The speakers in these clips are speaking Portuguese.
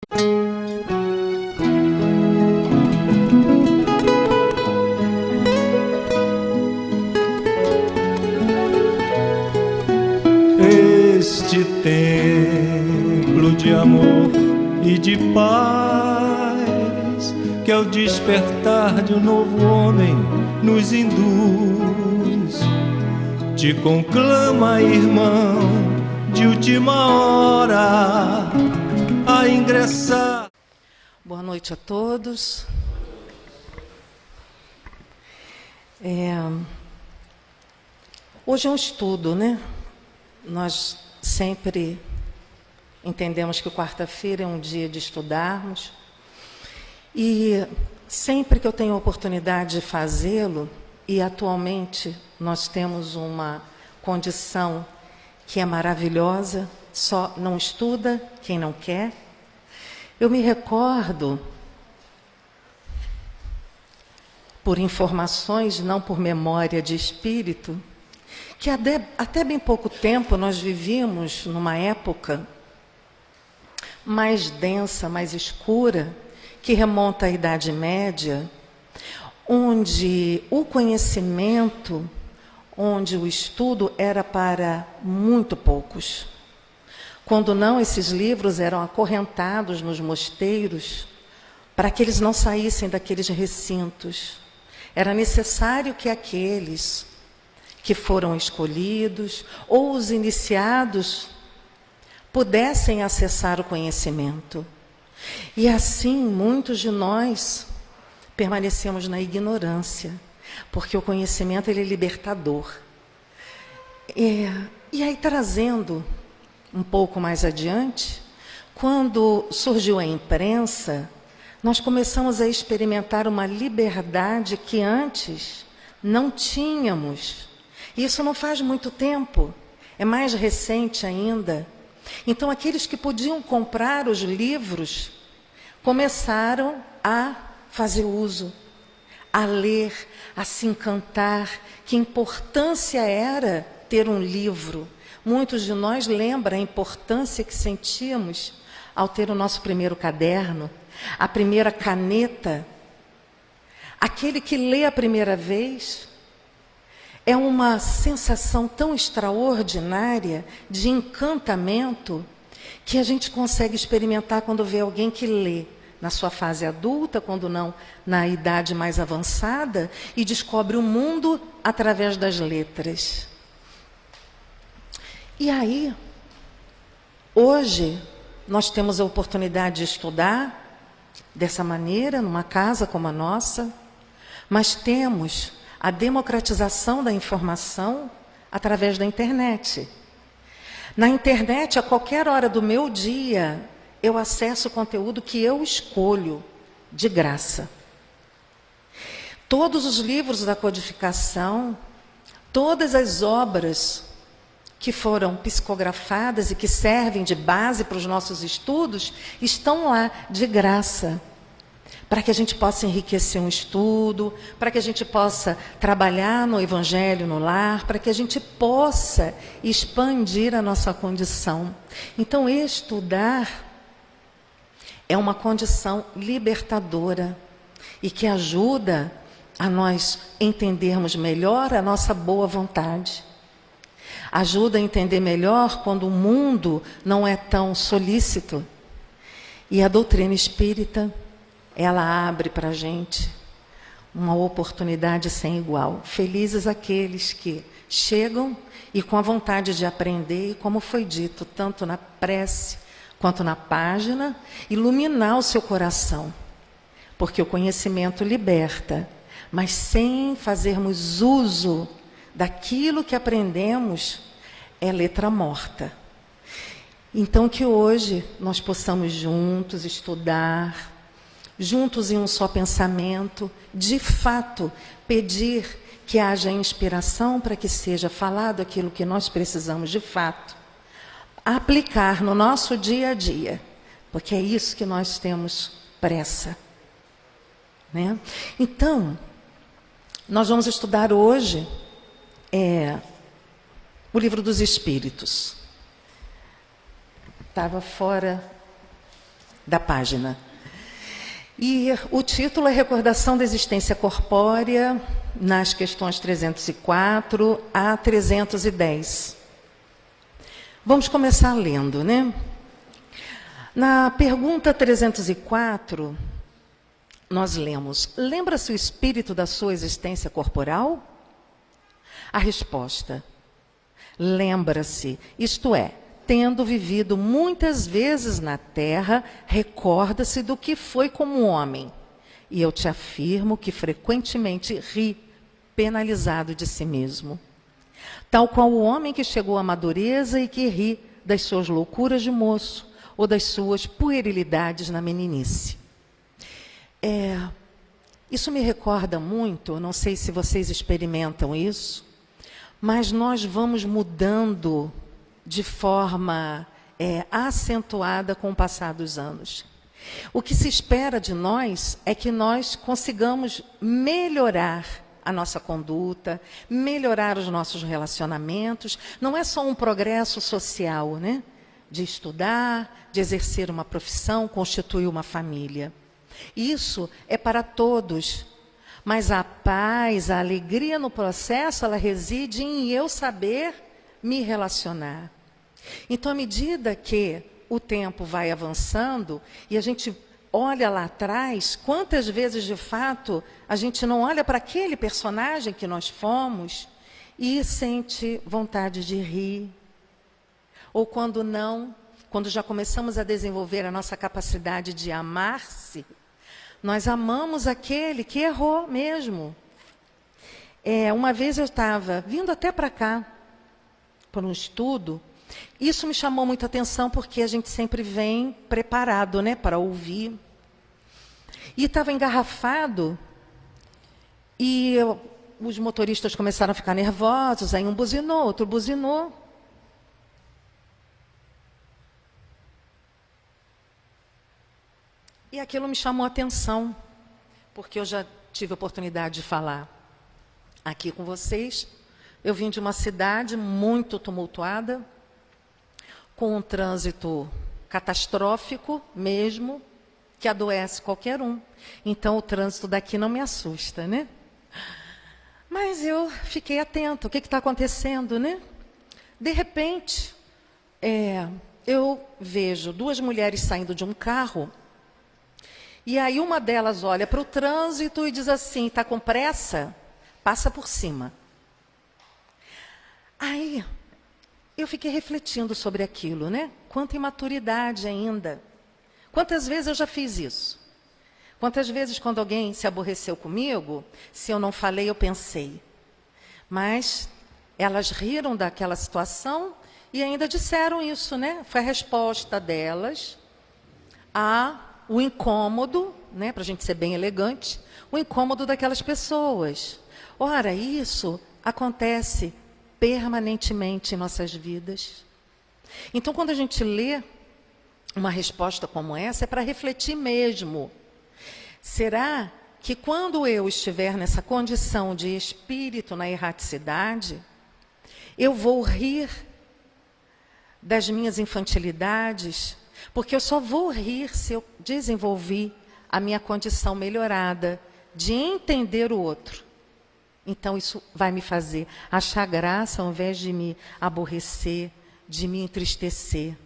Este templo de amor e de paz, que ao despertar de um novo homem nos induz, te conclama, irmão, de última hora a ingressar. Boa noite a todos. Hoje é um estudo, né? Nós sempre entendemos que quarta-feira é um dia de estudarmos. E sempre que eu tenho a oportunidade de fazê-lo, e atualmente nós temos uma condição que é maravilhosa, só não estuda quem não quer. Eu me recordo, por informações, não por memória de espírito, que até bem pouco tempo nós vivíamos numa época mais densa, mais escura, que remonta à Idade Média, onde o conhecimento, onde o estudo era para muito poucos. Quando não, esses livros eram acorrentados nos mosteiros para que eles não saíssem daqueles recintos. Era necessário que aqueles que foram escolhidos ou os iniciados pudessem acessar o conhecimento. E assim, muitos de nós permanecemos na ignorância, porque o conhecimento ele é libertador. E aí, trazendo um pouco mais adiante, quando surgiu a imprensa, nós começamos a experimentar uma liberdade que antes não tínhamos. Isso não faz muito tempo, é mais recente ainda. Então, aqueles que podiam comprar os livros começaram a fazer uso, a ler, a se encantar. Que importância era ter um livro. Muitos de nós lembram a importância que sentíamos ao ter o nosso primeiro caderno, a primeira caneta. Aquele que lê a primeira vez é uma sensação tão extraordinária de encantamento que a gente consegue experimentar quando vê alguém que lê na sua fase adulta, quando não na idade mais avançada, e descobre o mundo através das letras. E aí, hoje, nós temos a oportunidade de estudar dessa maneira, numa casa como a nossa, mas temos a democratização da informação através da internet. Na internet, a qualquer hora do meu dia, eu acesso o conteúdo que eu escolho, de graça. Todos os livros da codificação, todas as obras que foram psicografadas e que servem de base para os nossos estudos, estão lá, de graça. Para que a gente possa enriquecer um estudo, para que a gente possa trabalhar no Evangelho no lar, para que a gente possa expandir a nossa condição. Então, estudar é uma condição libertadora e que ajuda a nós entendermos melhor a nossa boa vontade. Ajuda a entender melhor quando o mundo não é tão solícito. E a doutrina espírita, ela abre para a gente uma oportunidade sem igual. Felizes aqueles que chegam e com a vontade de aprender, e como foi dito, tanto na prece quanto na página, iluminar o seu coração. Porque o conhecimento liberta, mas sem fazermos uso daquilo que aprendemos, é letra morta. Então, que hoje nós possamos juntos estudar, juntos em um só pensamento, de fato, pedir que haja inspiração para que seja falado aquilo que nós precisamos de fato, aplicar no nosso dia a dia, porque é isso que nós temos pressa, né? Então, nós vamos estudar hoje o Livro dos Espíritos. Estava fora da página. E o título é Recordação da Existência Corpórea, nas questões 304 a 310. Vamos começar lendo, né? Na pergunta 304, nós lemos: lembra-se o espírito da sua existência corporal? A resposta: lembra-se, isto é, tendo vivido muitas vezes na terra, recorda-se do que foi como homem. E eu te afirmo que frequentemente ri, penalizado de si mesmo. Tal qual o homem que chegou à madureza e que ri das suas loucuras de moço ou das suas puerilidades na meninice. Isso me recorda muito, não sei se vocês experimentam isso, mas nós vamos mudando de forma acentuada com o passar dos anos. O que se espera de nós é que nós consigamos melhorar a nossa conduta, melhorar os nossos relacionamentos. Não é só um progresso social, né? De estudar, de exercer uma profissão, constituir uma família. Isso é para todos. Mas a paz, a alegria no processo, ela reside em eu saber me relacionar. Então, à medida que o tempo vai avançando e a gente olha lá atrás, quantas vezes, de fato, a gente não olha para aquele personagem que nós fomos e sente vontade de rir. Ou quando não, quando já começamos a desenvolver a nossa capacidade de amar-se, nós amamos aquele que errou mesmo. Uma vez eu estava vindo até para cá, por um estudo. Isso me chamou muita atenção, porque a gente sempre vem preparado, né, para ouvir. E estava engarrafado, e os motoristas começaram a ficar nervosos, aí um buzinou, outro buzinou. E aquilo me chamou a atenção, porque eu já tive a oportunidade de falar aqui com vocês. Eu vim de uma cidade muito tumultuada, com um trânsito catastrófico mesmo, que adoece qualquer um. Então, o trânsito daqui não me assusta, né? Mas eu fiquei atenta, o que está acontecendo, né? De repente, eu vejo duas mulheres saindo de um carro, e aí uma delas olha para o trânsito e diz assim: está com pressa? Passa por cima. Aí, eu fiquei refletindo sobre aquilo, né? Quanta imaturidade ainda. Quantas vezes eu já fiz isso? Quantas vezes, quando alguém se aborreceu comigo, se eu não falei, eu pensei. Mas elas riram daquela situação e ainda disseram isso, né? Foi a resposta delas ao incômodo, né? Para a gente ser bem elegante, o incômodo daquelas pessoas. Ora, isso acontece permanentemente em nossas vidas. Então, quando a gente lê uma resposta como essa, é para refletir mesmo. Será que quando eu estiver nessa condição de espírito na erraticidade, eu vou rir das minhas infantilidades? Porque eu só vou rir se eu desenvolver a minha condição melhorada de entender o outro. Então, isso vai me fazer achar graça ao invés de me aborrecer, de me entristecer.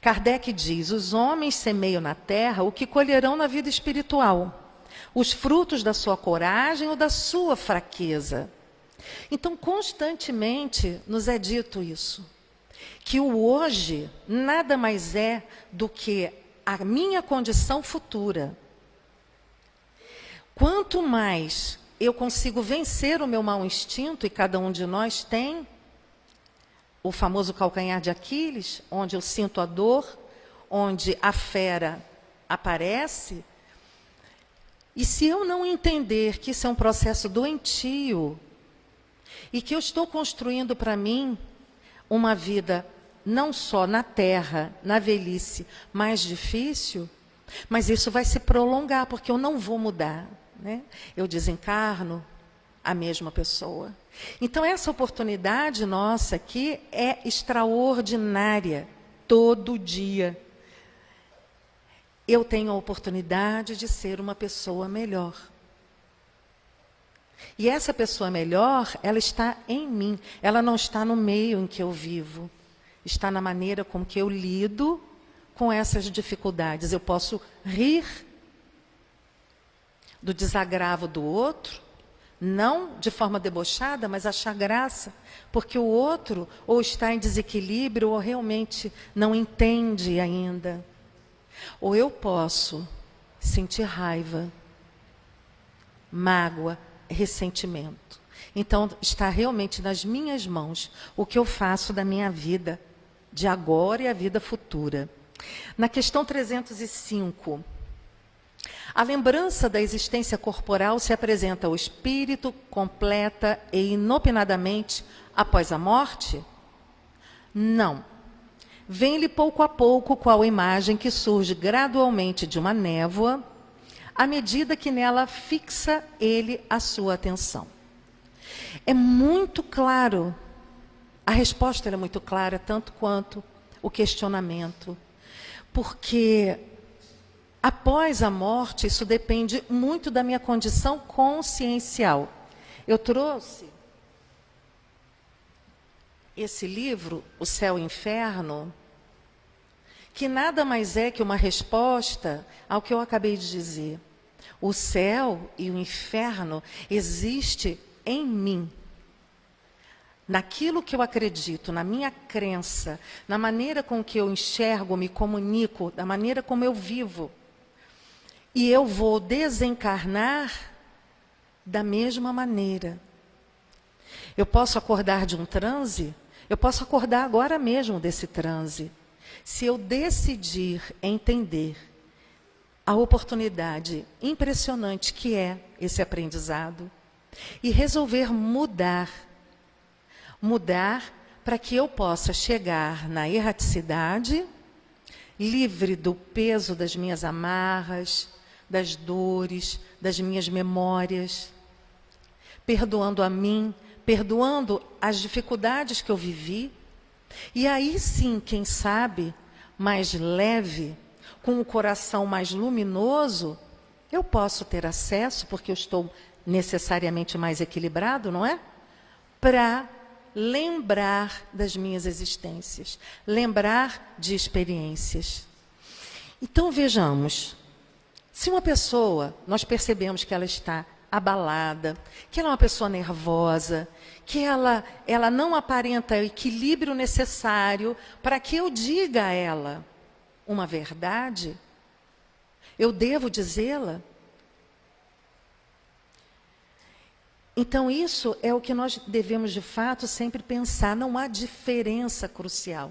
Kardec diz: os homens semeiam na terra o que colherão na vida espiritual, os frutos da sua coragem ou da sua fraqueza. Então, constantemente nos é dito isso, que o hoje nada mais é do que a minha condição futura. Quanto mais eu consigo vencer o meu mau instinto, e cada um de nós tem o famoso calcanhar de Aquiles, onde eu sinto a dor, onde a fera aparece. E se eu não entender que isso é um processo doentio, e que eu estou construindo para mim uma vida não só na terra, na velhice, mais difícil, mas isso vai se prolongar, porque eu não vou mudar, né? Eu desencarno a mesma pessoa. Então, essa oportunidade nossa aqui é extraordinária, todo dia. eu tenho a oportunidade de ser uma pessoa melhor. E essa pessoa melhor, ela está em mim. Ela não está no meio em que eu vivo. Está na maneira com que eu lido com essas dificuldades. Eu posso rir do desagravo do outro, não de forma debochada, mas achar graça, porque o outro ou está em desequilíbrio ou realmente não entende ainda. Ou eu posso sentir raiva, mágoa, ressentimento. Então, está realmente nas minhas mãos o que eu faço da minha vida de agora e a vida futura. Na questão 305, a lembrança da existência corporal se apresenta ao espírito completa e inopinadamente após a morte? Não. Vem-lhe pouco a pouco qual imagem que surge gradualmente de uma névoa, à medida que nela fixa ele a sua atenção. É muito claro, a resposta é muito clara, tanto quanto o questionamento, porque após a morte, isso depende muito da minha condição consciencial. Eu trouxe esse livro, O Céu e o Inferno, que nada mais é que uma resposta ao que eu acabei de dizer. O céu e o inferno existe em mim. Naquilo que eu acredito, na minha crença, na maneira com que eu enxergo, me comunico, da maneira como eu vivo. E eu vou desencarnar da mesma maneira. Eu posso acordar de um transe? Eu posso acordar agora mesmo desse transe. Se eu decidir entender a oportunidade impressionante que é esse aprendizado e resolver mudar para que eu possa chegar na erraticidade, livre do peso das minhas amarras, das dores, das minhas memórias, perdoando a mim, perdoando as dificuldades que eu vivi, e aí sim, quem sabe, mais leve, com o coração mais luminoso, eu posso ter acesso, porque eu estou necessariamente mais equilibrado, não é? Para lembrar das minhas existências, lembrar de experiências. Então, vejamos, se uma pessoa, nós percebemos que ela está abalada, que ela é uma pessoa nervosa, que ela não aparenta o equilíbrio necessário para que eu diga a ela uma verdade, eu devo dizê-la? Então, isso é o que nós devemos, de fato, sempre pensar. Não há diferença crucial.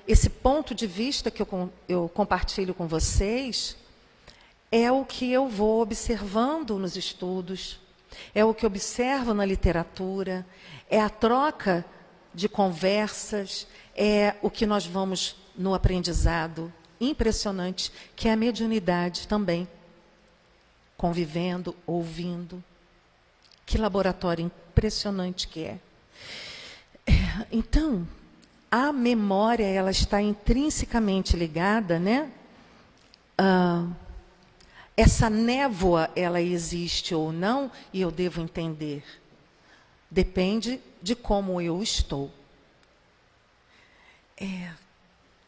Esse ponto de vista que eu compartilho com vocês é o que eu vou observando nos estudos, é o que eu observo na literatura, é a troca de conversas, é o que nós vamos no aprendizado impressionante, que é a mediunidade também, convivendo, ouvindo. Que laboratório impressionante que é. Então, a memória, ela está intrinsecamente ligada, né? Essa névoa, ela existe ou não, e eu devo entender. Depende de como eu estou.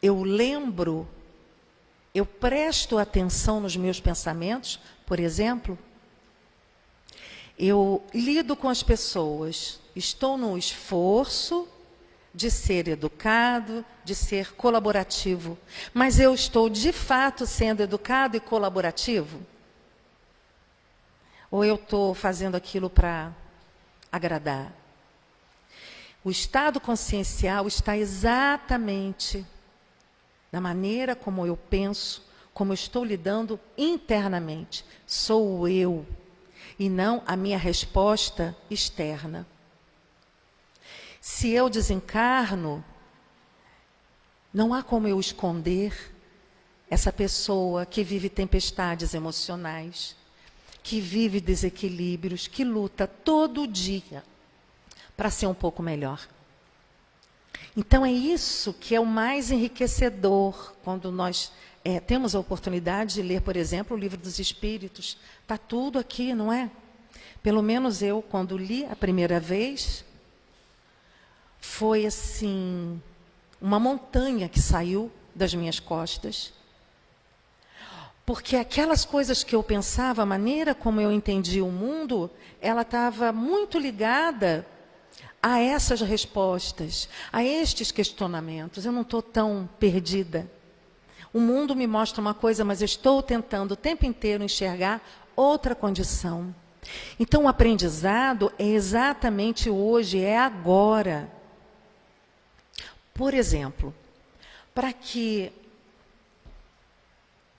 Eu lembro, eu presto atenção nos meus pensamentos, por exemplo. Eu lido com as pessoas, estou no esforço de ser educado, de ser colaborativo. Mas eu estou, de fato, sendo educado e colaborativo? Ou eu estou fazendo aquilo para agradar? O estado consciencial está exatamente na maneira como eu penso, como eu estou lidando internamente. Sou eu, e não a minha resposta externa. Se eu desencarno, não há como eu esconder essa pessoa que vive tempestades emocionais, que vive desequilíbrios, que luta todo dia para ser um pouco melhor. Então é isso que é o mais enriquecedor quando nós temos a oportunidade de ler, por exemplo, o Livro dos Espíritos. Está tudo aqui, não é? Pelo menos eu, quando li a primeira vez, foi assim, uma montanha que saiu das minhas costas. Porque aquelas coisas que eu pensava, a maneira como eu entendia o mundo, ela estava muito ligada a essas respostas, a estes questionamentos. Eu não estou tão perdida. O mundo me mostra uma coisa, mas eu estou tentando o tempo inteiro enxergar outra condição. Então, o aprendizado é exatamente hoje, é agora. Por exemplo, para que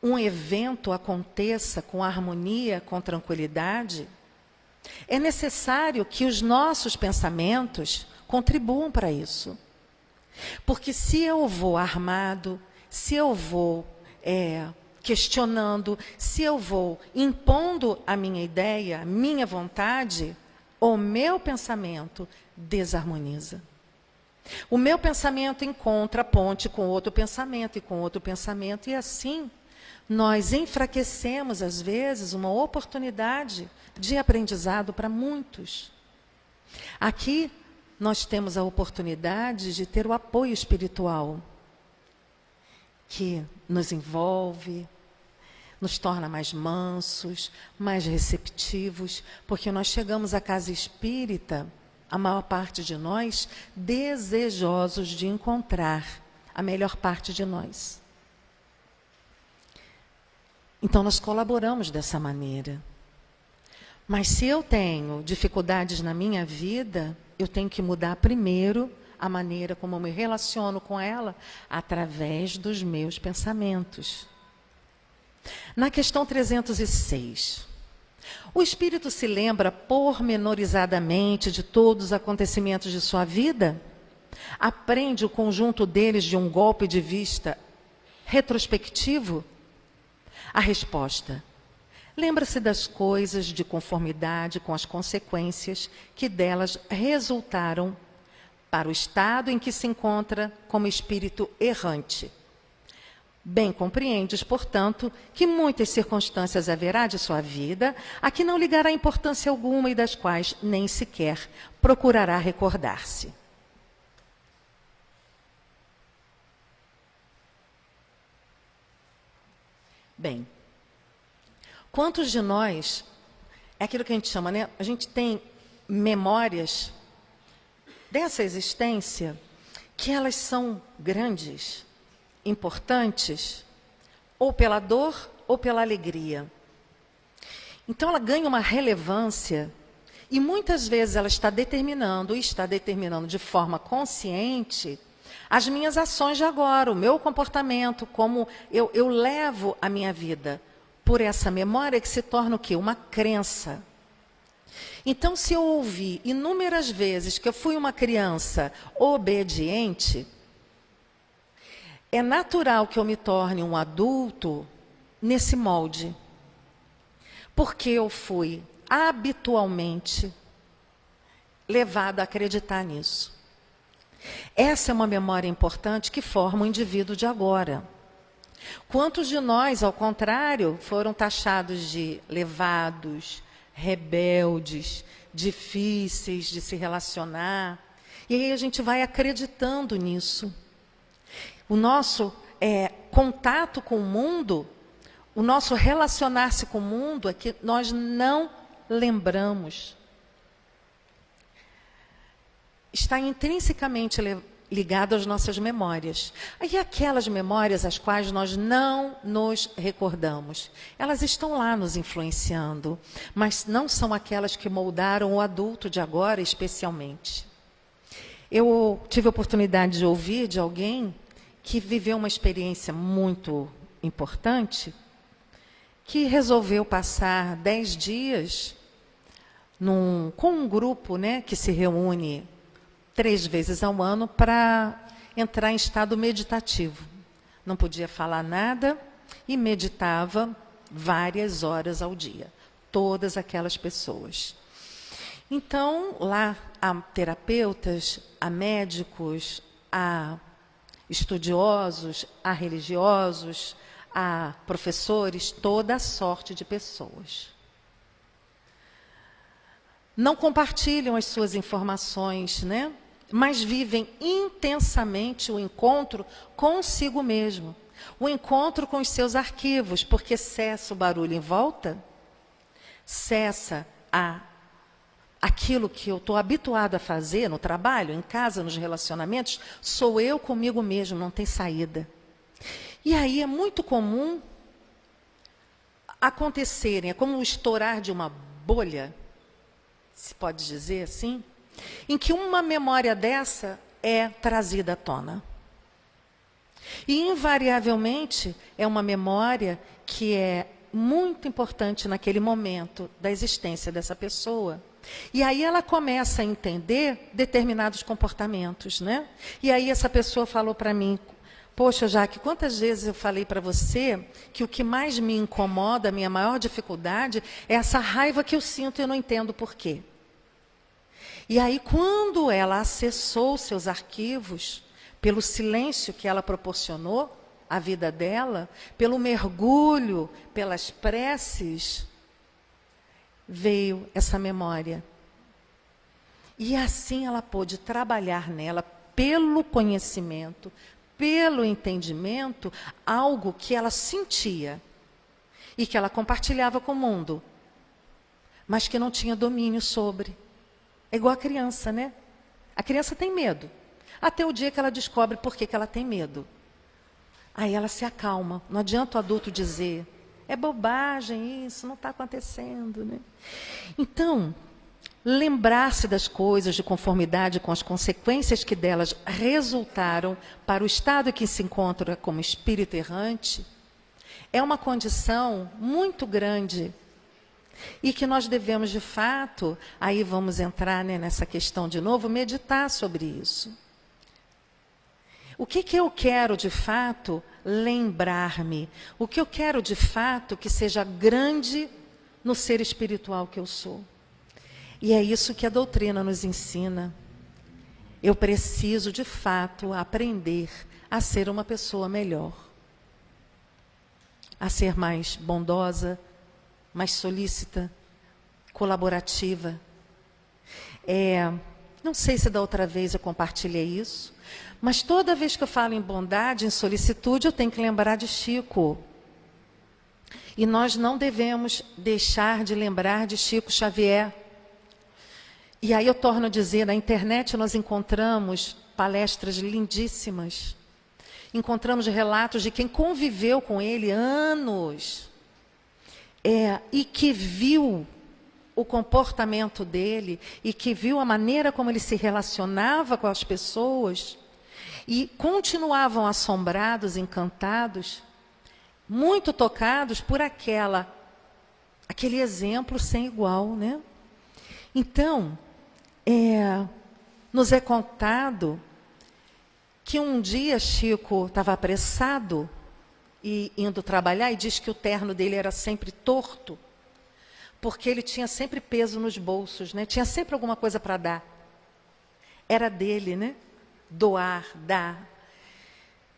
um evento aconteça com harmonia, com tranquilidade, é necessário que os nossos pensamentos contribuam para isso. Porque se eu vou armado, se eu vou questionando, se eu vou impondo a minha ideia, a minha vontade, o meu pensamento desarmoniza. O meu pensamento encontra ponte com outro pensamento e com outro pensamento, e assim nós enfraquecemos, às vezes, uma oportunidade de aprendizado para muitos. Aqui nós temos a oportunidade de ter o apoio espiritual, que nos envolve, nos torna mais mansos, mais receptivos, porque nós chegamos à casa espírita, a maior parte de nós, desejosos de encontrar a melhor parte de nós. Então, nós colaboramos dessa maneira. Mas se eu tenho dificuldades na minha vida, eu tenho que mudar primeiro a maneira como eu me relaciono com ela, através dos meus pensamentos. Na questão 306, o espírito se lembra pormenorizadamente de todos os acontecimentos de sua vida? Aprende o conjunto deles de um golpe de vista retrospectivo? A resposta: lembra-se das coisas de conformidade com as consequências que delas resultaram para o estado em que se encontra como espírito errante. Bem compreendes, portanto, que muitas circunstâncias haverá de sua vida a que não ligará importância alguma e das quais nem sequer procurará recordar-se. Bem, quantos de nós, é aquilo que a gente chama, né? A gente tem memórias dessa existência que elas são grandes, importantes, ou pela dor ou pela alegria. Então ela ganha uma relevância e muitas vezes ela está determinando de forma consciente as minhas ações de agora, o meu comportamento, como eu levo a minha vida por essa memória que se torna o quê? Uma crença. Então, se eu ouvi inúmeras vezes que eu fui uma criança obediente, é natural que eu me torne um adulto nesse molde. Porque eu fui habitualmente levado a acreditar nisso. Essa é uma memória importante que forma o indivíduo de agora. Quantos de nós, ao contrário, foram taxados de levados, rebeldes, difíceis de se relacionar? E aí a gente vai acreditando nisso. O nosso contato com o mundo, o nosso relacionar-se com o mundo é que nós não lembramos. Está intrinsecamente ligado às nossas memórias. E aquelas memórias às quais nós não nos recordamos, elas estão lá nos influenciando, mas não são aquelas que moldaram o adulto de agora, especialmente. Eu tive a oportunidade de ouvir de alguém que viveu uma experiência muito importante, que resolveu passar 10 dias com um grupo, né, que se reúne 3 vezes ao ano para entrar em estado meditativo. Não podia falar nada e meditava várias horas ao dia. Todas aquelas pessoas. Então, lá há terapeutas, há médicos, há estudiosos, há religiosos, a professores, toda sorte de pessoas. Não compartilham as suas informações, né? Mas vivem intensamente o encontro consigo mesmo. O encontro com os seus arquivos, porque cessa o barulho em volta, cessa aquilo que eu estou habituado a fazer no trabalho, em casa, nos relacionamentos, sou eu comigo mesmo, não tem saída. E aí é muito comum acontecerem, é como o estourar de uma bolha, se pode dizer assim, em que uma memória dessa é trazida à tona. E, invariavelmente, é uma memória que é muito importante naquele momento da existência dessa pessoa. E aí ela começa a entender determinados comportamentos, né? E aí essa pessoa falou para mim, poxa, Jaque, quantas vezes eu falei para você que o que mais me incomoda, a minha maior dificuldade, é essa raiva que eu sinto e eu não entendo por quê. E aí, quando ela acessou seus arquivos, pelo silêncio que ela proporcionou à vida dela, pelo mergulho, pelas preces, veio essa memória. E assim ela pôde trabalhar nela, pelo conhecimento, pelo entendimento, algo que ela sentia e que ela compartilhava com o mundo, mas que não tinha domínio sobre. É igual a criança, né? A criança tem medo, até o dia que ela descobre por que ela tem medo. Aí ela se acalma. Não adianta o adulto dizer, é bobagem isso, não está acontecendo, né? Então, lembrar-se das coisas de conformidade com as consequências que delas resultaram para o estado em que se encontra como espírito errante, é uma condição muito grande e que nós devemos, de fato, aí vamos entrar, né, nessa questão de novo, meditar sobre isso. O que eu quero, de fato, lembrar-me? O que eu quero, de fato, que seja grande no ser espiritual que eu sou? E é isso que a doutrina nos ensina. Eu preciso, de fato, aprender a ser uma pessoa melhor. A ser mais bondosa, mais solícita, colaborativa. Não sei se da outra vez eu compartilhei isso, mas toda vez que eu falo em bondade, em solicitude, eu tenho que lembrar de Chico. E nós não devemos deixar de lembrar de Chico Xavier. E aí eu torno a dizer, na internet nós encontramos palestras lindíssimas. Encontramos relatos de quem conviveu com ele anos. E que viu o comportamento dele, e que viu a maneira como ele se relacionava com as pessoas, e continuavam assombrados, encantados, muito tocados por aquele exemplo sem igual, né? Então, nos é contado que um dia Chico estava apressado e indo trabalhar, e diz que o terno dele era sempre torto, porque ele tinha sempre peso nos bolsos, né? Tinha sempre alguma coisa para dar. Era dele, né? Doar, dar.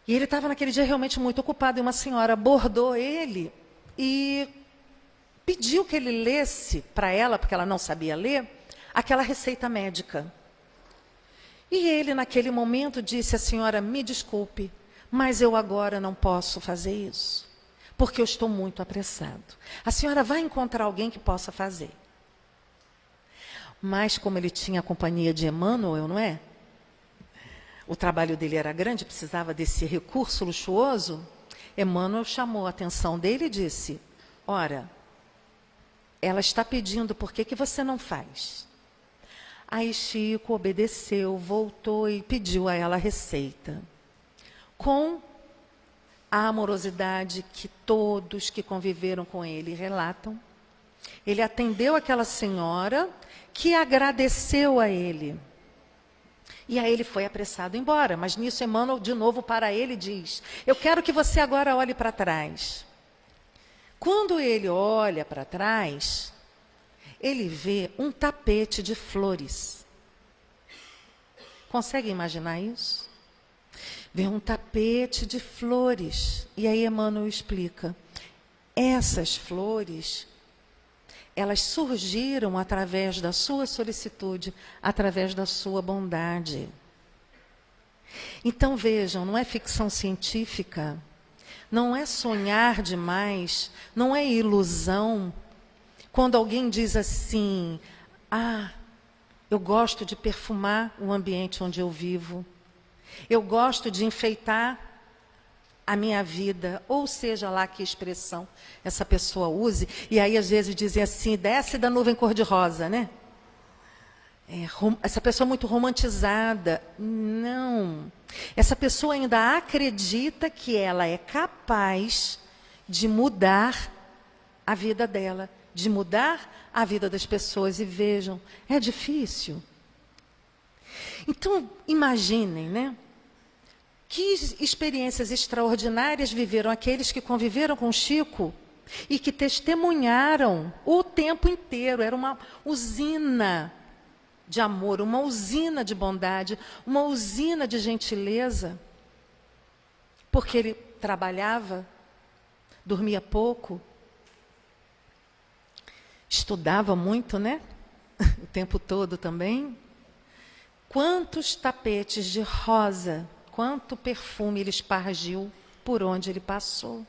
E ele estava naquele dia realmente muito ocupado, e uma senhora abordou ele e pediu que ele lesse para ela, porque ela não sabia ler, aquela receita médica. E ele, naquele momento, disse: a senhora, me desculpe, mas eu agora não posso fazer isso, porque eu estou muito apressado. A senhora vai encontrar alguém que possa fazer. Mas como ele tinha a companhia de Emmanuel, não é? O trabalho dele era grande, precisava desse recurso luxuoso. Emmanuel chamou a atenção dele e disse: ora, ela está pedindo, por que você não faz? Aí Chico obedeceu, voltou e pediu a ela a receita. Com a amorosidade que todos que conviveram com ele relatam, ele atendeu aquela senhora que agradeceu a ele. E aí ele foi apressado embora, mas nisso Emmanuel de novo para ele diz: eu quero que você agora olhe para trás. Quando ele olha para trás, ele vê um tapete de flores. Consegue imaginar isso? vê um tapete de flores. E aí Emmanuel explica, essas flores, elas surgiram através da sua solicitude, através da sua bondade. Então vejam, não é ficção científica, não é sonhar demais, não é ilusão. Quando alguém diz assim, eu gosto de perfumar o ambiente onde eu vivo, eu gosto de enfeitar a minha vida, ou seja lá que expressão essa pessoa use, e aí às vezes dizem assim, desce da nuvem cor-de-rosa, né? Essa pessoa é muito romantizada. Não. Essa pessoa ainda acredita que ela é capaz de mudar a vida dela, de mudar a vida das pessoas. E vejam, é difícil. Então, imaginem, né? Que experiências extraordinárias viveram aqueles que conviveram com Chico e que testemunharam o tempo inteiro. Era uma usina de amor, uma usina de bondade, uma usina de gentileza. Porque ele trabalhava, dormia pouco, estudava muito, né? O tempo todo também. Quantos tapetes de rosa, quanto perfume ele espargiu por onde ele passou.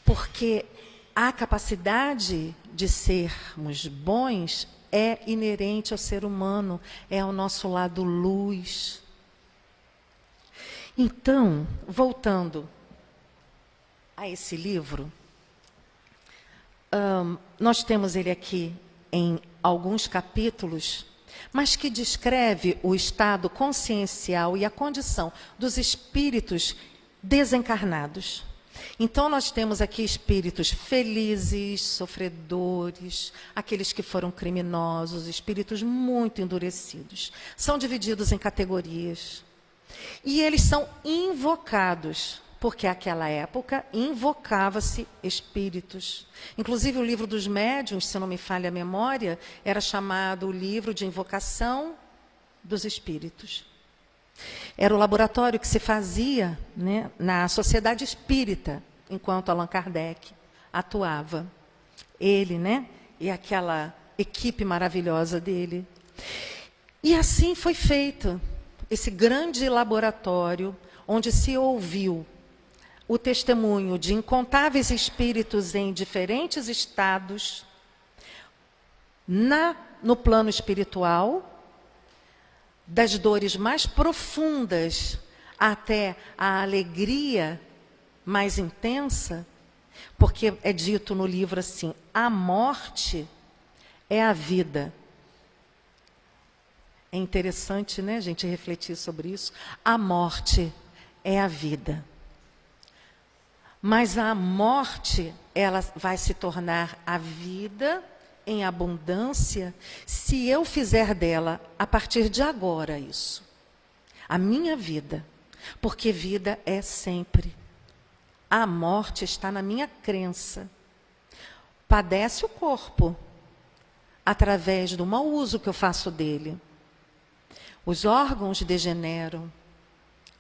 Porque a capacidade de sermos bons é inerente ao ser humano, é ao nosso lado luz. Então, voltando a esse livro, nós temos ele aqui em alguns capítulos, mas que descreve o estado consciencial e a condição dos espíritos desencarnados. Então, nós temos aqui espíritos felizes, sofredores, aqueles que foram criminosos, espíritos muito endurecidos. São divididos em categorias. E eles são invocados, porque naquela época invocava-se espíritos. Inclusive, o livro dos médiuns, se não me falha a memória, era chamado o livro de invocação dos espíritos. Era o laboratório que se fazia, né, na Sociedade Espírita, enquanto Allan Kardec atuava. Ele, né, e aquela equipe maravilhosa dele. E assim foi feito esse grande laboratório, onde se ouviu o testemunho de incontáveis espíritos em diferentes estados, no plano espiritual, das dores mais profundas até a alegria mais intensa, porque é dito no livro assim, a morte é a vida. É interessante, né, a gente refletir sobre isso. A morte é a vida. Mas a morte, ela vai se tornar a vida em abundância, se eu fizer dela, a partir de agora, isso. A minha vida. Porque vida é sempre. A morte está na minha crença. Padece o corpo, através do mau uso que eu faço dele. Os órgãos degeneram.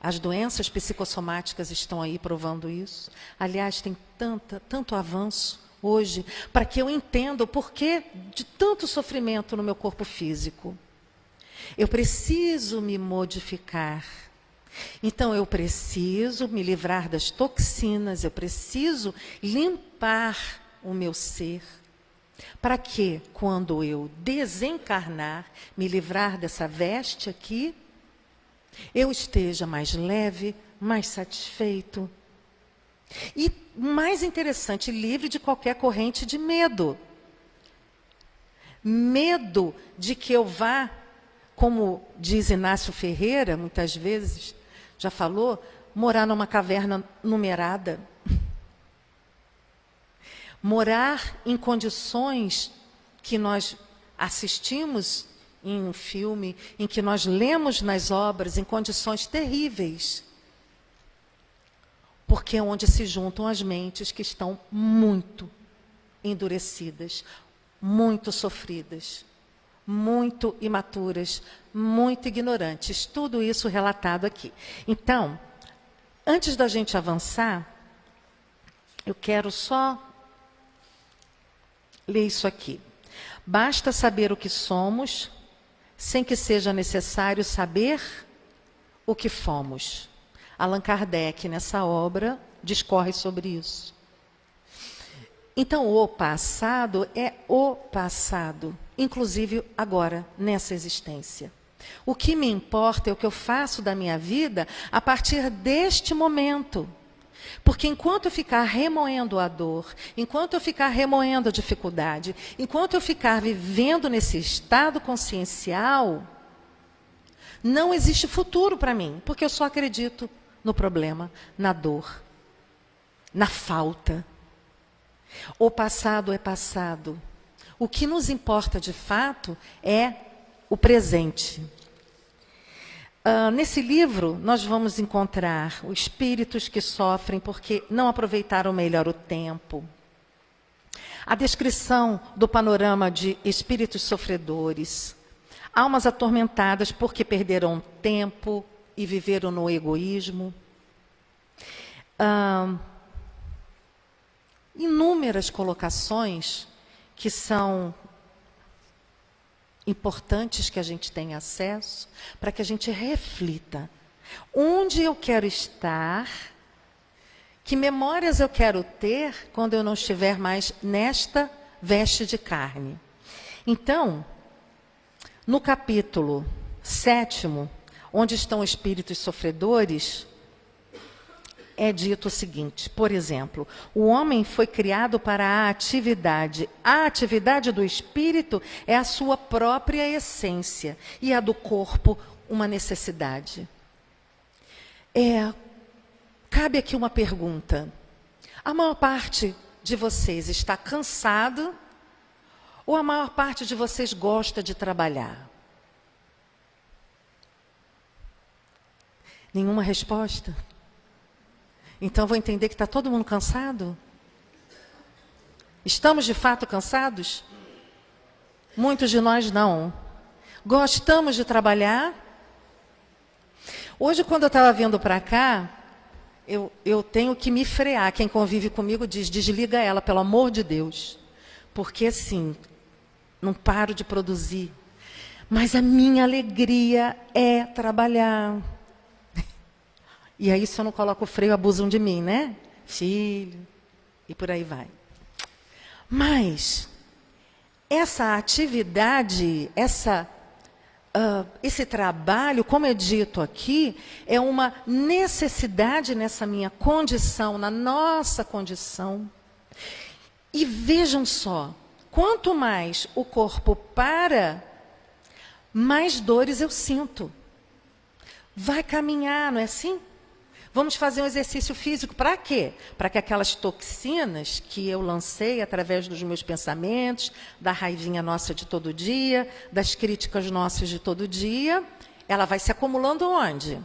As doenças psicossomáticas estão aí provando isso. Aliás, tem tanto avanço hoje, para que eu entenda o porquê de tanto sofrimento no meu corpo físico. Eu preciso me modificar. Então, eu preciso me livrar das toxinas, eu preciso limpar o meu ser, para que, quando eu desencarnar, me livrar dessa veste aqui, eu esteja mais leve, mais satisfeito. E, mais interessante, livre de qualquer corrente de medo. Medo de que eu vá, como diz Inácio Ferreira, muitas vezes, já falou, morar numa caverna numerada. Morar em condições que nós assistimos em um filme, em que nós lemos nas obras, em condições terríveis. Porque é onde se juntam as mentes que estão muito endurecidas, muito sofridas, muito imaturas, muito ignorantes. Tudo isso relatado aqui. Então, antes da gente avançar, eu quero só ler isso aqui. Basta saber o que somos, sem que seja necessário saber o que fomos. Allan Kardec, nessa obra, discorre sobre isso. Então, o passado é o passado, inclusive agora, nessa existência. O que me importa é o que eu faço da minha vida a partir deste momento. Porque enquanto eu ficar remoendo a dor, enquanto eu ficar remoendo a dificuldade, enquanto eu ficar vivendo nesse estado consciencial, não existe futuro para mim, porque eu só acredito no problema, na dor, na falta. O passado é passado. O que nos importa de fato é o presente. Nesse livro, nós vamos encontrar os espíritos que sofrem porque não aproveitaram melhor o tempo. A descrição do panorama de espíritos sofredores. Almas atormentadas porque perderam tempo e viveram no egoísmo. Inúmeras colocações que são importantes que a gente tenha acesso, para que a gente reflita. Onde eu quero estar? Que memórias eu quero ter quando eu não estiver mais nesta veste de carne? Então, no capítulo 7º, onde estão os espíritos sofredores, é dito o seguinte, por exemplo, o homem foi criado para a atividade. A atividade do espírito é a sua própria essência e a do corpo uma necessidade. Cabe aqui uma pergunta. A maior parte de vocês está cansado ou a maior parte de vocês gosta de trabalhar? Nenhuma resposta? Então, vou entender que está todo mundo cansado? Estamos, de fato, cansados? Muitos de nós não. Gostamos de trabalhar? Hoje, quando eu estava vindo para cá, eu tenho que me frear. Quem convive comigo diz, desliga ela, pelo amor de Deus. Porque, assim, não paro de produzir. Mas a minha alegria é trabalhar. E aí, se eu não coloco o freio, abusam de mim, né? Filho, e por aí vai. Mas, essa atividade, esse trabalho, como é dito aqui, é uma necessidade nessa minha condição, na nossa condição. E vejam só, quanto mais o corpo para, mais dores eu sinto. Vai caminhar, não é assim? Vamos fazer um exercício físico. Para quê? Para que aquelas toxinas que eu lancei através dos meus pensamentos, da raivinha nossa de todo dia, das críticas nossas de todo dia, ela vai se acumulando onde?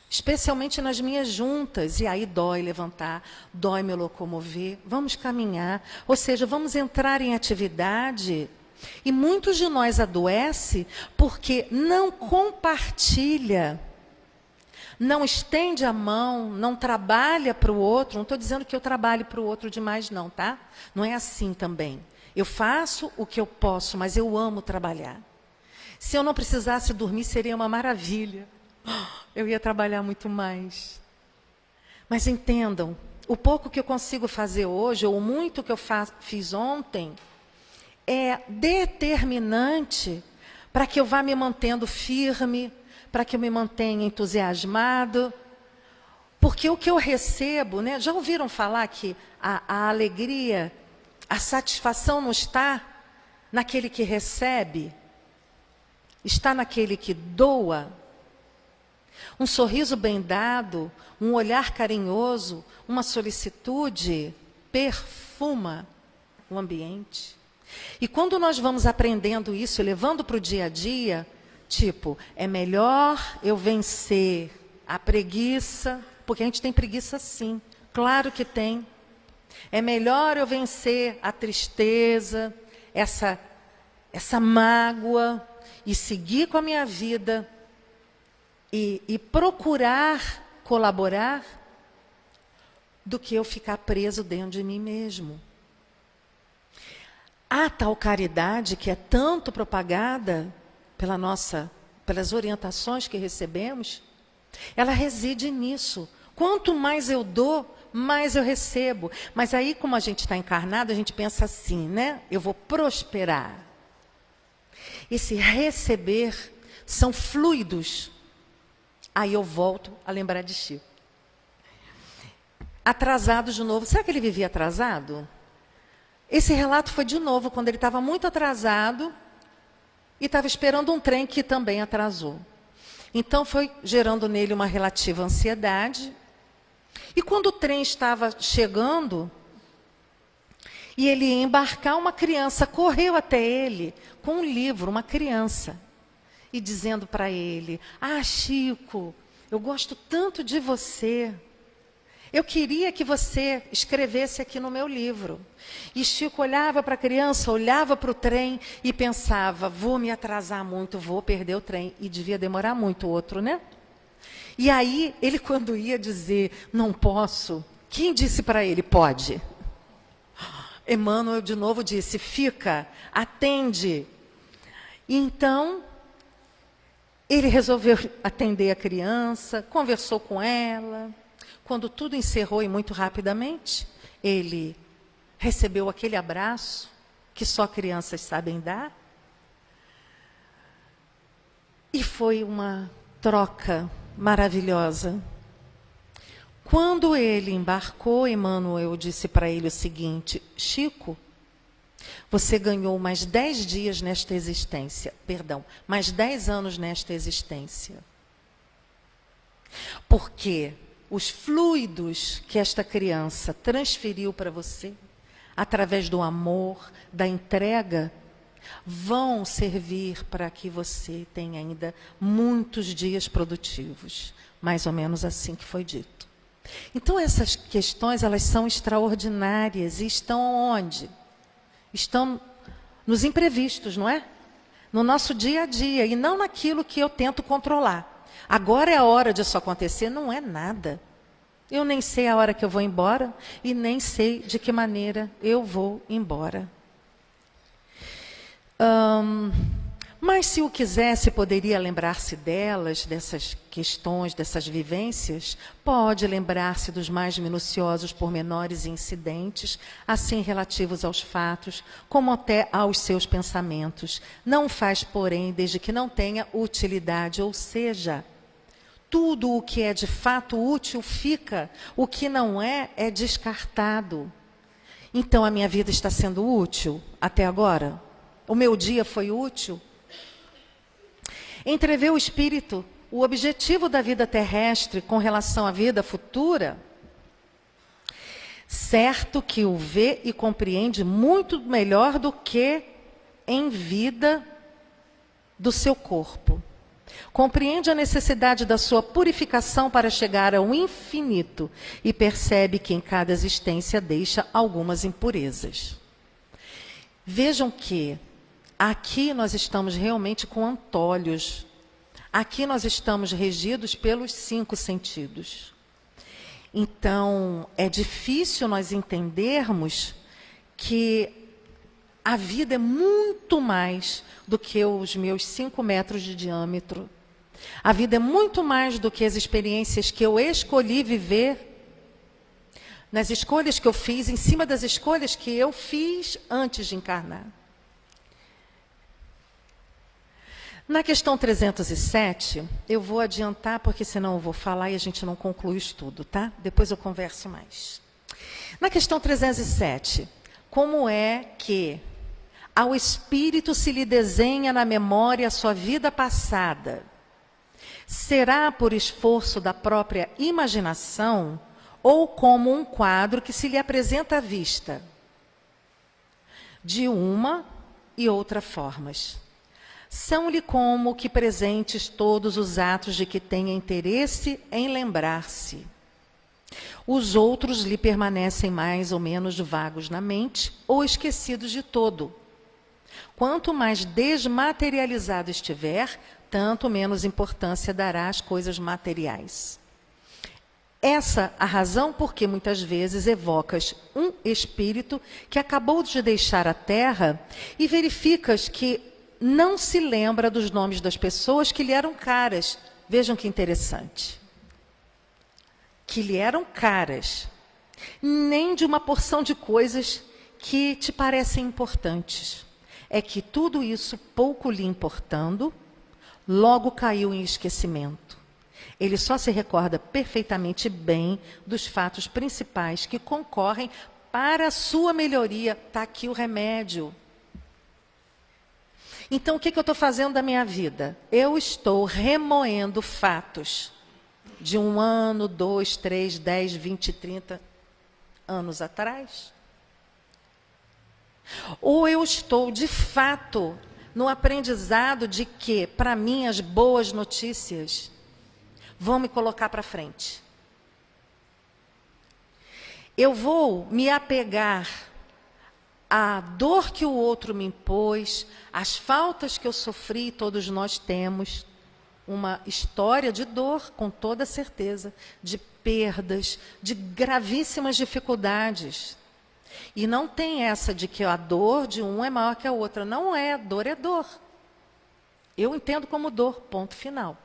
Especialmente nas minhas juntas. E aí dói levantar, dói me locomover. Vamos caminhar. Ou seja, vamos entrar em atividade. E muitos de nós adoecem porque não compartilha. Não estende a mão, não trabalha para o outro. Não estou dizendo que eu trabalhe para o outro demais, não, tá? Não é assim também. Eu faço o que eu posso, mas eu amo trabalhar. Se eu não precisasse dormir, seria uma maravilha. Eu ia trabalhar muito mais. Mas entendam, o pouco que eu consigo fazer hoje, ou o muito que eu fiz ontem, é determinante para que eu vá me mantendo firme, para que eu me mantenha entusiasmado. Porque o que eu recebo, né? Já ouviram falar que a alegria, a satisfação não está naquele que recebe, está naquele que doa. Um sorriso bem dado, um olhar carinhoso, uma solicitude perfuma o ambiente. E quando nós vamos aprendendo isso e levando para o dia a dia, tipo, é melhor eu vencer a preguiça, porque a gente tem preguiça sim, claro que tem. É melhor eu vencer a tristeza, essa mágoa e seguir com a minha vida e procurar colaborar do que eu ficar preso dentro de mim mesmo. A tal caridade que é tanto propagada pelas orientações que recebemos, ela reside nisso. Quanto mais eu dou, mais eu recebo. Mas aí, como a gente está encarnado, a gente pensa assim, né? Eu vou prosperar. Esse receber são fluidos. Aí eu volto a lembrar de Chico. Atrasado de novo. Será que ele vivia atrasado? Esse relato foi de novo, quando ele estava muito atrasado e estava esperando um trem que também atrasou. Então foi gerando nele uma relativa ansiedade. E quando o trem estava chegando e ele ia embarcar, uma criança correu até ele com um livro, uma criança, e dizendo para ele: "Ah, Chico, eu gosto tanto de você. Eu queria que você escrevesse aqui no meu livro." E Chico olhava para a criança, olhava para o trem e pensava: vou me atrasar muito, vou perder o trem. E devia demorar muito o outro, né? E aí, ele quando ia dizer, não posso, quem disse para ele, pode? Emmanuel de novo disse, fica, atende. E então, ele resolveu atender a criança, conversou com ela. Quando tudo encerrou e muito rapidamente, ele recebeu aquele abraço que só crianças sabem dar. E foi uma troca maravilhosa. Quando ele embarcou, Emmanuel disse para ele o seguinte: Chico, você ganhou mais 10 dias nesta existência, mais 10 anos nesta existência. Porque os fluidos que esta criança transferiu para você, através do amor, da entrega, vão servir para que você tenha ainda muitos dias produtivos. Mais ou menos assim que foi dito. Então, essas questões, elas são extraordinárias e estão onde? Estão nos imprevistos, não é? No nosso dia a dia, e não naquilo que eu tento controlar. Agora é a hora disso acontecer, não é nada. Eu nem sei a hora que eu vou embora e nem sei de que maneira eu vou embora. Mas se o quisesse, poderia lembrar-se delas, dessas questões, dessas vivências, pode lembrar-se dos mais minuciosos pormenores e incidentes, assim relativos aos fatos, como até aos seus pensamentos. Não faz, porém, desde que não tenha utilidade, ou seja, tudo o que é de fato útil fica, o que não é, é descartado. Então, a minha vida está sendo útil até agora? O meu dia foi útil? Entrevê o espírito o objetivo da vida terrestre com relação à vida futura? Certo que o vê e compreende muito melhor do que em vida do seu corpo. Compreende a necessidade da sua purificação para chegar ao infinito e percebe que em cada existência deixa algumas impurezas. Vejam que aqui nós estamos realmente com antolhos. Aqui nós estamos regidos pelos 5 sentidos. Então, é difícil nós entendermos que a vida é muito mais do que os meus 5 metros de diâmetro. A vida é muito mais do que as experiências que eu escolhi viver, nas escolhas que eu fiz, em cima das escolhas que eu fiz antes de encarnar. Na questão 307, eu vou adiantar, porque senão eu vou falar e a gente não conclui o estudo, tá? Depois eu converso mais. Na questão 307, como é que ao espírito se lhe desenha na memória a sua vida passada? Será por esforço da própria imaginação ou como um quadro que se lhe apresenta à vista? De uma e outra formas. São-lhe como que presentes todos os atos de que tenha interesse em lembrar-se. Os outros lhe permanecem mais ou menos vagos na mente ou esquecidos de todo. Quanto mais desmaterializado estiver, tanto menos importância dará às coisas materiais. Essa a razão porque muitas vezes evocas um espírito que acabou de deixar a Terra e verificas que não se lembra dos nomes das pessoas que lhe eram caras. Vejam que interessante. Que lhe eram caras, nem de uma porção de coisas que te parecem importantes. É que tudo isso, pouco lhe importando, logo caiu em esquecimento. Ele só se recorda perfeitamente bem dos fatos principais que concorrem para a sua melhoria. Está aqui o remédio. Então, o que eu estou fazendo da minha vida? Eu estou remoendo fatos de 1 ano, 2, 3, 10, 20, 30 anos atrás. Ou eu estou, de fato, no aprendizado de que, para mim, as boas notícias vão me colocar para frente. Eu vou me apegar à dor que o outro me impôs, às faltas que eu sofri, todos nós temos uma história de dor, com toda certeza, de perdas, de gravíssimas dificuldades. E não tem essa de que a dor de um é maior que a outra. Não é, dor é dor. Eu entendo como dor, ponto final.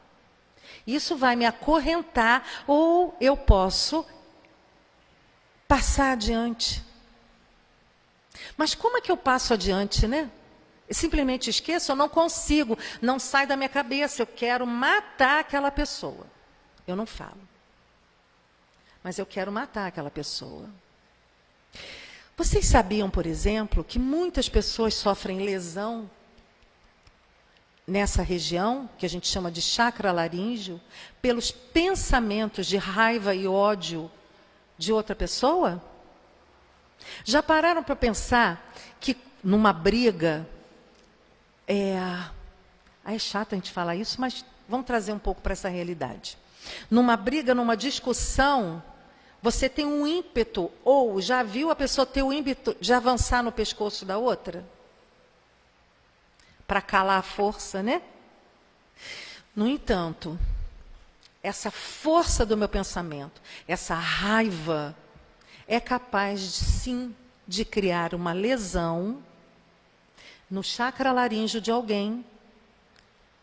Isso vai me acorrentar ou eu posso passar adiante. Mas como é que eu passo adiante, né? Eu simplesmente esqueço, eu não consigo, não sai da minha cabeça, eu quero matar aquela pessoa. Eu não falo. Mas eu quero matar aquela pessoa. Vocês sabiam, por exemplo, que muitas pessoas sofrem lesão nessa região, que a gente chama de chakra laríngeo, pelos pensamentos de raiva e ódio de outra pessoa? Já pararam para pensar que numa briga, é chato a gente falar isso, mas vamos trazer um pouco para essa realidade. Numa briga, numa discussão, você tem um ímpeto, ou já viu a pessoa ter o ímpeto de avançar no pescoço da outra? Para calar a força, né? No entanto, essa força do meu pensamento, essa raiva, é capaz, sim, de criar uma lesão no chakra laríngeo de alguém.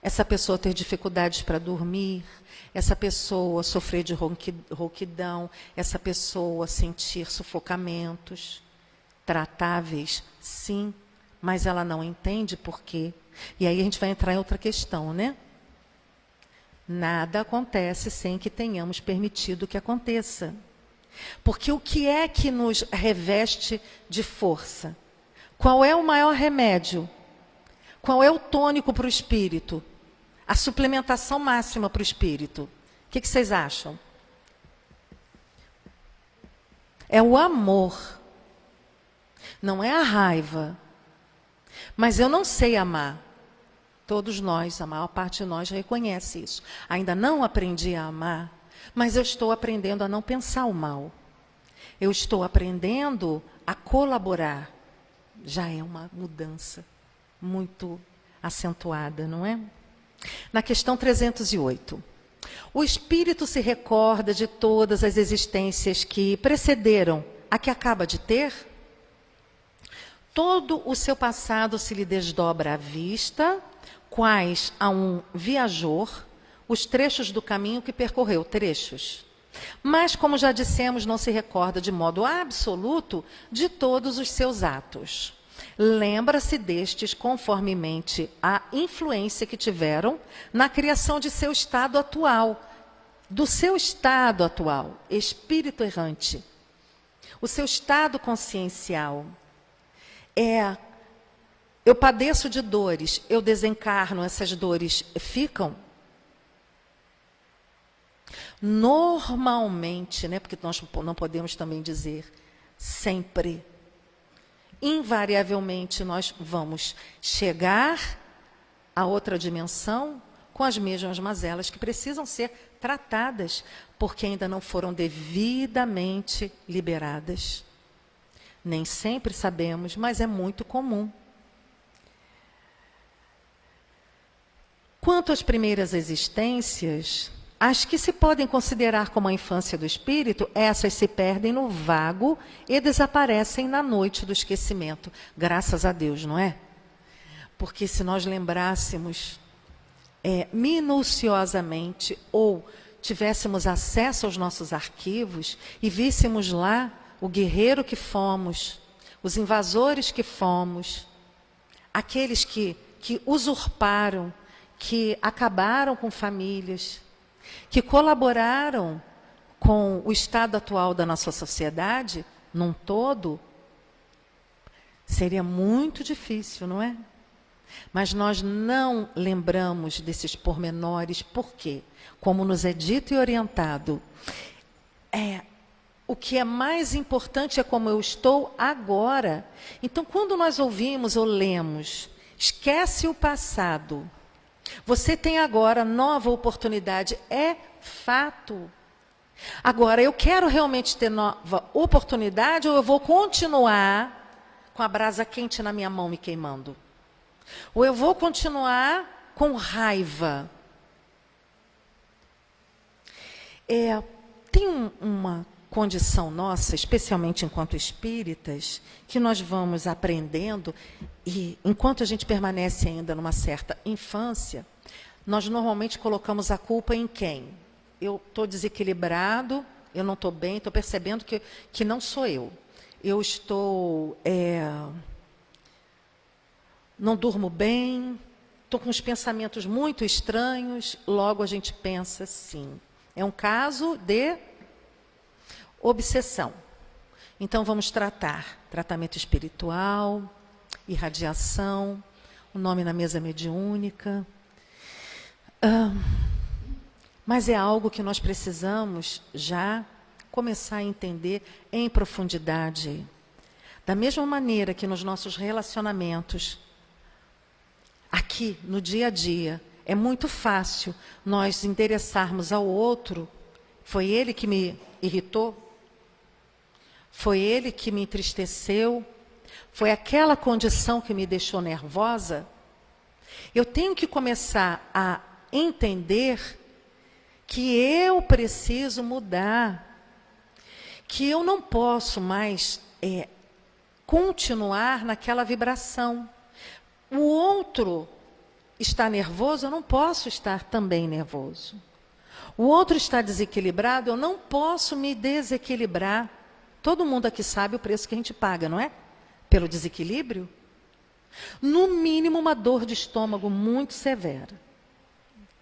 Essa pessoa ter dificuldades para dormir, essa pessoa sofrer de rouquidão, essa pessoa sentir sufocamentos. Tratáveis, sim, mas ela não entende por quê. E aí a gente vai entrar em outra questão, né? Nada acontece sem que tenhamos permitido que aconteça. Porque o que é que nos reveste de força? Qual é o maior remédio? Qual é o tônico para o espírito? A suplementação máxima para o espírito? O que vocês acham? É o amor. Não é a raiva. Mas eu não sei amar. Todos nós, a maior parte de nós reconhece isso. Ainda não aprendi a amar, mas eu estou aprendendo a não pensar o mal. Eu estou aprendendo a colaborar. Já é uma mudança muito acentuada, não é? Na questão 308. O espírito se recorda de todas as existências que precederam a que acaba de ter? Todo o seu passado se lhe desdobra à vista, quais a um viajor, os trechos do caminho que percorreu, trechos. Mas, como já dissemos, não se recorda de modo absoluto de todos os seus atos. Lembra-se destes conformemente à influência que tiveram na criação de seu estado atual, do seu estado atual, espírito errante. O seu estado consciencial eu padeço de dores, eu desencarno, essas dores ficam? Normalmente, né, porque nós não podemos também dizer sempre, invariavelmente nós vamos chegar a outra dimensão com as mesmas mazelas que precisam ser tratadas, porque ainda não foram devidamente liberadas. Nem sempre sabemos, mas é muito comum. Quanto às primeiras existências, as que se podem considerar como a infância do espírito, essas se perdem no vago e desaparecem na noite do esquecimento. Graças a Deus, não é? Porque se nós lembrássemos minuciosamente ou tivéssemos acesso aos nossos arquivos e víssemos lá o guerreiro que fomos, os invasores que fomos, aqueles que usurparam, que acabaram com famílias, que colaboraram com o estado atual da nossa sociedade, num todo, seria muito difícil, não é? Mas nós não lembramos desses pormenores, por quê? Como nos é dito e orientado, o que é mais importante é como eu estou agora. Então, quando nós ouvimos ou lemos, esquece o passado, você tem agora nova oportunidade, é fato. Agora, eu quero realmente ter nova oportunidade ou eu vou continuar com a brasa quente na minha mão me queimando? Ou eu vou continuar com raiva? Tem uma condição nossa, especialmente enquanto espíritas, que nós vamos aprendendo, e enquanto a gente permanece ainda numa certa infância, nós normalmente colocamos a culpa em quem? Eu estou desequilibrado, eu não estou bem, estou percebendo que não sou eu. Eu estou... não durmo bem, estou com uns pensamentos muito estranhos, logo a gente pensa assim. É um caso de obsessão. Então, vamos tratar tratamento espiritual, irradiação, o nome na mesa mediúnica. Mas é algo que nós precisamos já começar a entender em profundidade. Da mesma maneira que nos nossos relacionamentos, aqui, no dia a dia, é muito fácil nós endereçarmos ao outro, foi ele que me irritou, foi ele que me entristeceu, foi aquela condição que me deixou nervosa. Eu tenho que começar a entender que eu preciso mudar, que eu não posso mais continuar naquela vibração. O outro está nervoso, eu não posso estar também nervoso. O outro está desequilibrado, eu não posso me desequilibrar. Todo mundo aqui sabe o preço que a gente paga, não é? Pelo desequilíbrio. No mínimo, uma dor de estômago muito severa.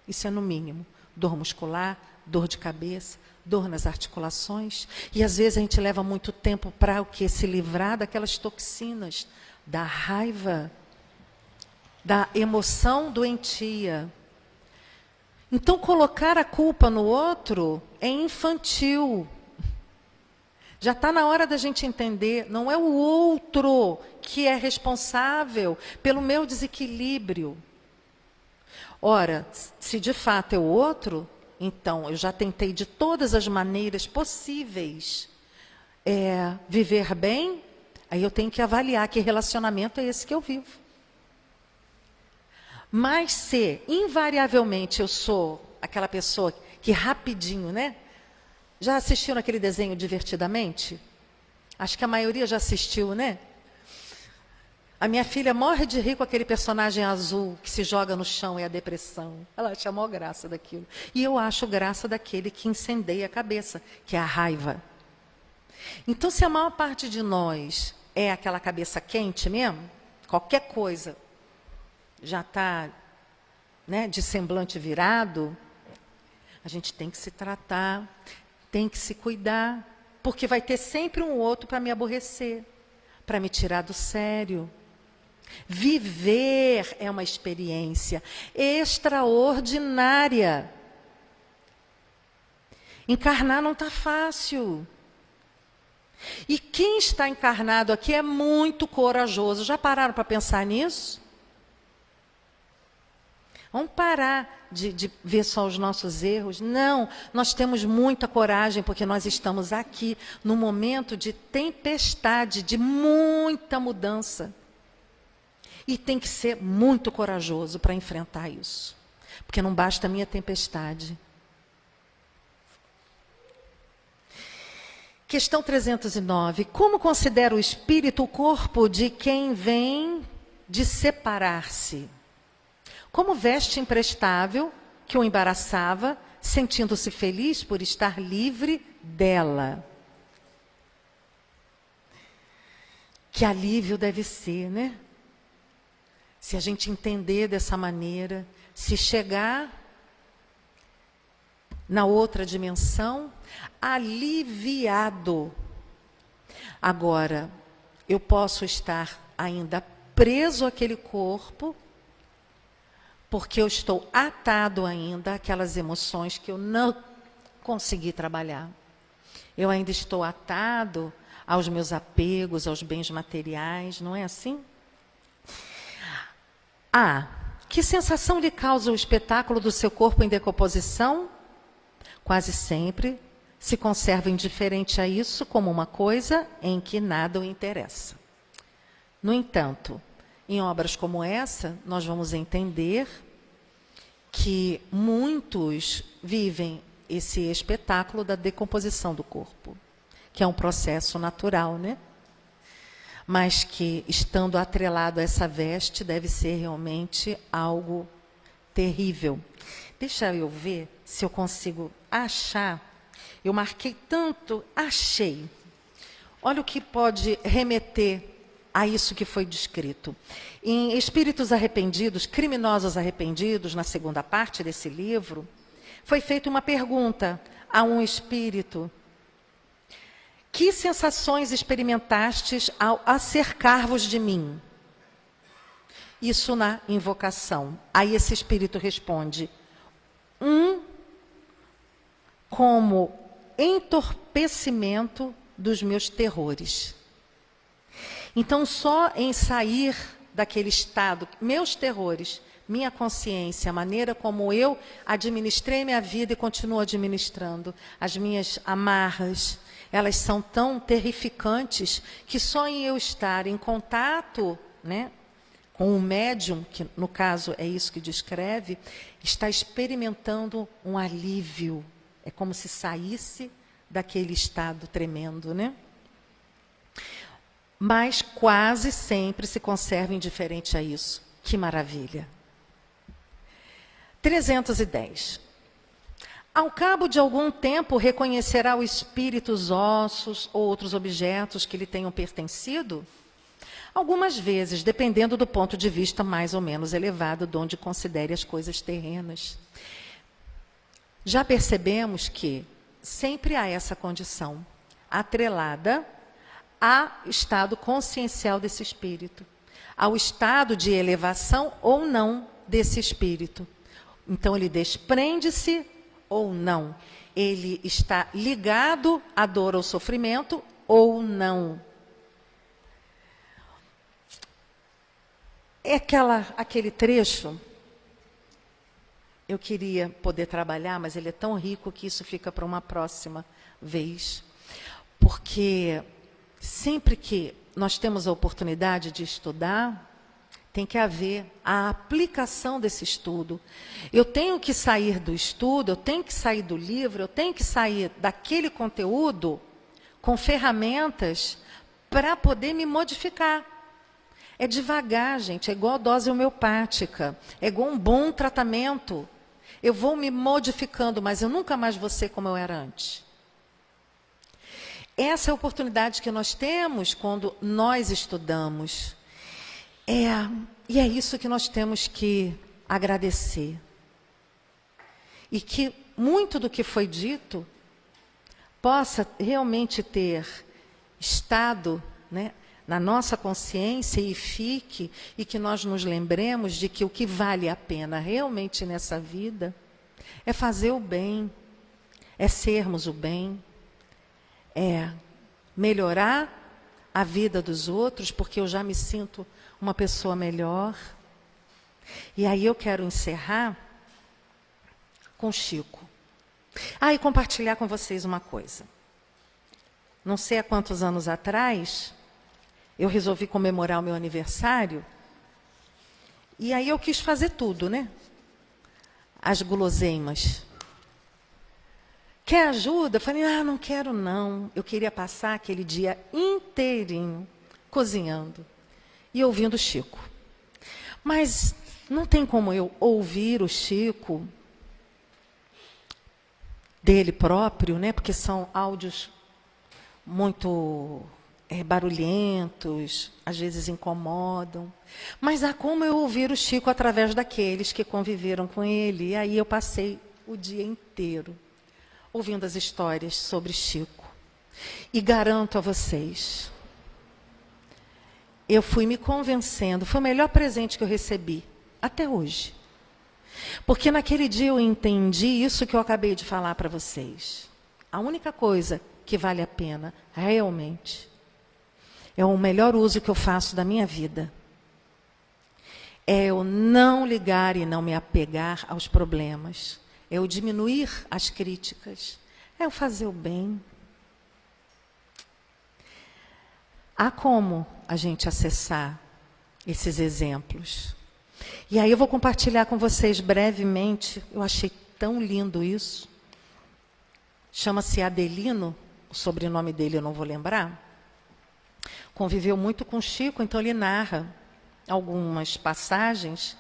Isso é no mínimo. Dor muscular, dor de cabeça, dor nas articulações. E às vezes a gente leva muito tempo para o quê? Se livrar daquelas toxinas, da raiva, da emoção doentia. Então, colocar a culpa no outro é infantil. Já está na hora da gente entender, não é o outro que é responsável pelo meu desequilíbrio. Ora, se de fato é o outro, então eu já tentei de todas as maneiras possíveis viver bem, aí eu tenho que avaliar que relacionamento é esse que eu vivo. Mas se, invariavelmente, eu sou aquela pessoa que rapidinho, né? Já assistiram aquele desenho Divertidamente? Acho que a maioria já assistiu, né? A minha filha morre de rir com aquele personagem azul que se joga no chão, é a depressão. Ela acha a maior graça daquilo. E eu acho graça daquele que incendeia a cabeça, que é a raiva. Então, se a maior parte de nós é aquela cabeça quente mesmo, qualquer coisa já está, né, de semblante virado, a gente tem que se tratar, tem que se cuidar, porque vai ter sempre um outro para me aborrecer, para me tirar do sério. Viver é uma experiência extraordinária. Encarnar não está fácil. E quem está encarnado aqui é muito corajoso. Já pararam para pensar nisso? Vamos parar de ver só os nossos erros. Não, nós temos muita coragem, porque nós estamos aqui num momento de tempestade, de muita mudança. E tem que ser muito corajoso para enfrentar isso. porque não basta a minha tempestade. Questão 309. Como considera o espírito o corpo de quem vem de separar-se? Como veste imprestável que o embaraçava, sentindo-se feliz por estar livre dela? Que alívio deve ser, né? Se a gente entender dessa maneira, se chegar na outra dimensão, aliviado. Agora, eu posso estar ainda preso àquele corpo, porque eu estou atado ainda àquelas emoções que eu não consegui trabalhar. Eu ainda estou atado aos meus apegos, aos bens materiais, não é assim? Que sensação lhe causa o espetáculo do seu corpo em decomposição? Quase sempre se conserva indiferente a isso como uma coisa em que nada o interessa. No entanto, em obras como essa, nós vamos entender que muitos vivem esse espetáculo da decomposição do corpo, que é um processo natural, né? Mas que, estando atrelado a essa veste, deve ser realmente algo terrível. Deixa eu ver se eu consigo achar. Eu marquei tanto, achei. Olha o que pode remeter a isso que foi descrito. Em Espíritos Arrependidos, Criminosos Arrependidos, na segunda parte desse livro, foi feita uma pergunta a um espírito. Que sensações experimentaste ao acercar-vos de mim? Isso na invocação. Aí esse espírito responde: como entorpecimento dos meus terrores. Então, só em sair daquele estado, meus terrores, minha consciência, a maneira como eu administrei minha vida e continuo administrando, as minhas amarras, elas são tão terrificantes que só em eu estar em contato, né, com o médium, que no caso é isso que descreve, está experimentando um alívio. É como se saísse daquele estado tremendo, né? Mas quase sempre se conserva indiferente a isso. Que maravilha. 310. Ao cabo de algum tempo, reconhecerá o espírito os ossos ou outros objetos que lhe tenham pertencido? Algumas vezes, dependendo do ponto de vista mais ou menos elevado, de onde considere as coisas terrenas. Já percebemos que sempre há essa condição atrelada ao estado consciencial desse espírito, ao estado de elevação ou não desse espírito. Então, ele desprende-se ou não. Ele está ligado à dor ou sofrimento ou não. É aquele trecho, eu queria poder trabalhar, mas ele é tão rico que isso fica para uma próxima vez. Porque sempre que nós temos a oportunidade de estudar, tem que haver a aplicação desse estudo. Eu tenho que sair do estudo, eu tenho que sair do livro, eu tenho que sair daquele conteúdo com ferramentas para poder me modificar. É devagar, gente, é igual a dose homeopática, é igual um bom tratamento. Eu vou me modificando, mas eu nunca mais vou ser como eu era antes. Essa é a oportunidade que nós temos quando nós estudamos. E é isso que nós temos que agradecer. E que muito do que foi dito possa realmente ter estado, né, na nossa consciência e fique, e que nós nos lembremos de que o que vale a pena realmente nessa vida é fazer o bem, é sermos o bem, é melhorar a vida dos outros, porque eu já me sinto uma pessoa melhor. E aí eu quero encerrar com Chico. E compartilhar com vocês uma coisa. Não sei há quantos anos atrás, eu resolvi comemorar o meu aniversário, e aí eu quis fazer tudo, né? as guloseimas. Quer ajuda? Eu falei, não quero não. Eu queria passar aquele dia inteirinho cozinhando e ouvindo o Chico. Mas não tem como eu ouvir o Chico dele próprio, né? Porque são áudios muito barulhentos, às vezes incomodam. Mas há como eu ouvir o Chico através daqueles que conviveram com ele. E aí eu passei o dia inteiro ouvindo as histórias sobre Chico. E garanto a vocês, eu fui me convencendo, foi o melhor presente que eu recebi, até hoje. Porque naquele dia eu entendi isso que eu acabei de falar para vocês. A única coisa que vale a pena, realmente, é o melhor uso que eu faço da minha vida. É eu não ligar e não me apegar aos problemas. É eu diminuir as críticas. É eu fazer o bem. Há como a gente acessar esses exemplos. E aí eu vou compartilhar com vocês brevemente. Eu achei tão lindo isso. Chama-se Adelino. O sobrenome dele eu não vou lembrar. Conviveu muito com Chico, então ele narra algumas passagens.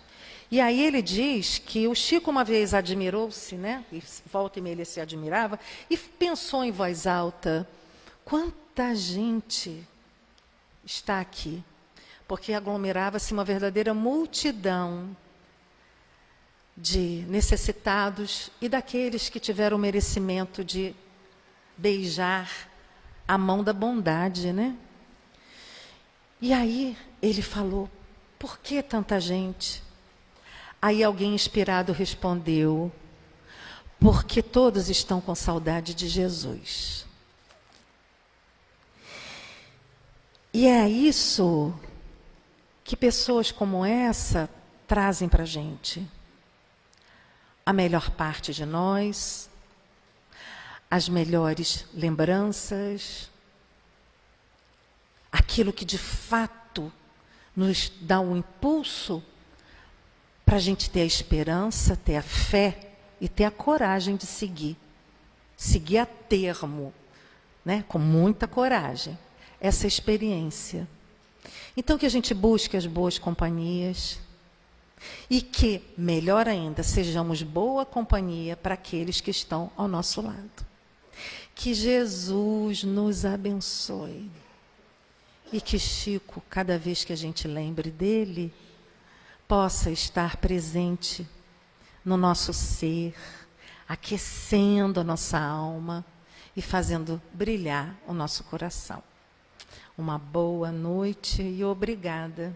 E aí ele diz que o Chico uma vez admirou-se, né? E volta e meia ele se admirava, e pensou em voz alta, quanta gente está aqui. Porque aglomerava-se uma verdadeira multidão de necessitados e daqueles que tiveram o merecimento de beijar a mão da bondade, né? E aí ele falou, por que tanta gente? Aí alguém inspirado respondeu, porque todos estão com saudade de Jesus. E é isso que pessoas como essa trazem para a gente. A melhor parte de nós, as melhores lembranças, aquilo que de fato nos dá um impulso para a gente ter a esperança, ter a fé e ter a coragem de seguir. Seguir a termo, né? Com muita coragem, essa experiência. Então que a gente busque as boas companhias e que, melhor ainda, sejamos boa companhia para aqueles que estão ao nosso lado. Que Jesus nos abençoe. E que Chico, cada vez que a gente lembre dele, possa estar presente no nosso ser, aquecendo a nossa alma e fazendo brilhar o nosso coração. Uma boa noite e obrigada.